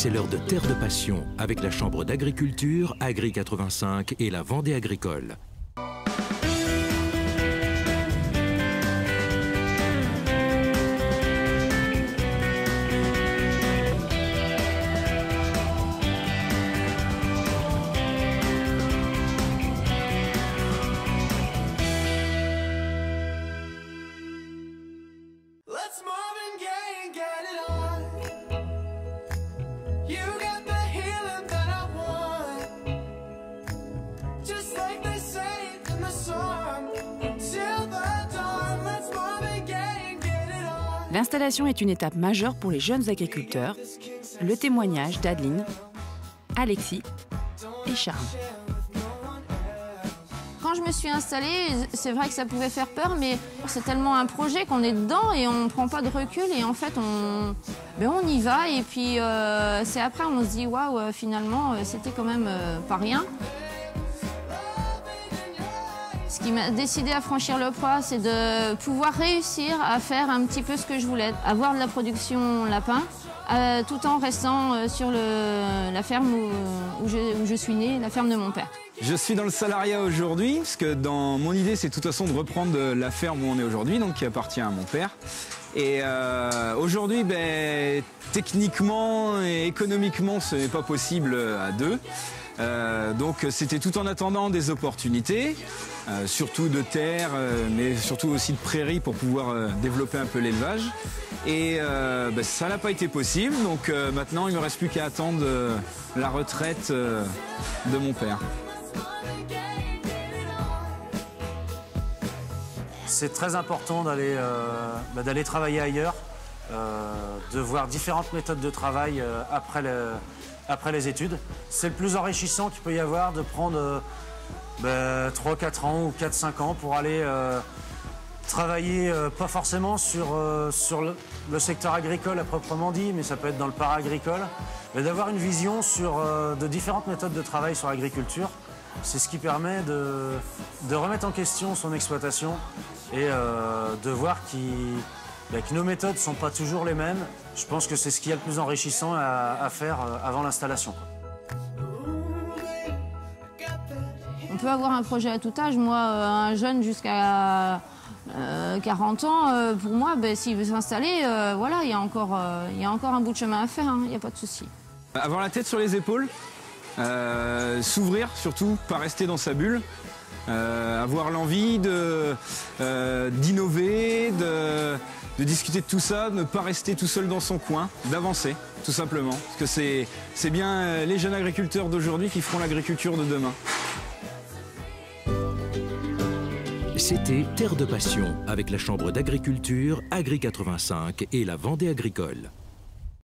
C'est l'heure de Terre de Passion avec la Chambre d'agriculture, Agri 85 et la Vendée agricole. L'installation est une étape majeure pour les jeunes agriculteurs. Le témoignage d'Adeline, Alexis et Charles. Quand je me suis installée, c'est vrai que ça pouvait faire peur, mais c'est tellement un projet qu'on est dedans et on ne prend pas de recul. Et en fait, on y va. Et puis, c'est après, on se dit, waouh, finalement, c'était quand même pas rien. Ce qui m'a décidé à franchir le pas, c'est de pouvoir réussir à faire un petit peu ce que je voulais. Avoir de la production lapin, tout en restant sur la ferme où je suis née, la ferme de mon père. Je suis dans le salariat aujourd'hui, parce que dans mon idée, c'est de toute façon de reprendre la ferme où on est aujourd'hui, donc qui appartient à mon père. Et aujourd'hui, techniquement et économiquement, ce n'est pas possible à deux. Donc c'était tout en attendant des opportunités, surtout de terre, mais surtout aussi de prairies pour pouvoir développer un peu l'élevage. Et ça n'a pas été possible, donc maintenant il ne me reste plus qu'à attendre la retraite de mon père. C'est très important d'aller travailler ailleurs, de voir différentes méthodes de travail après les études. C'est le plus enrichissant qu'il peut y avoir de prendre 3-4 ans ou 4-5 ans pour aller travailler, pas forcément sur le secteur agricole à proprement dit, mais ça peut être dans le para-agricole, mais d'avoir une vision de différentes méthodes de travail sur l'agriculture. C'est ce qui permet de remettre en question son exploitation et de voir que nos méthodes ne sont pas toujours les mêmes. Je pense que c'est ce qui est le plus enrichissant à faire avant l'installation. On peut avoir un projet à tout âge. Moi, un jeune jusqu'à 40 ans, pour moi, s'il veut s'installer, voilà, il y a encore un bout de chemin à faire, il n'y a pas de souci. Avoir la tête sur les épaules, s'ouvrir surtout, pas rester dans sa bulle, avoir l'envie d'innover, de discuter de tout ça, ne pas rester tout seul dans son coin, d'avancer, tout simplement. Parce que c'est bien les jeunes agriculteurs d'aujourd'hui qui feront l'agriculture de demain. C'était Terre de Passion avec la Chambre d'agriculture, Agri 85 et la Vendée agricole.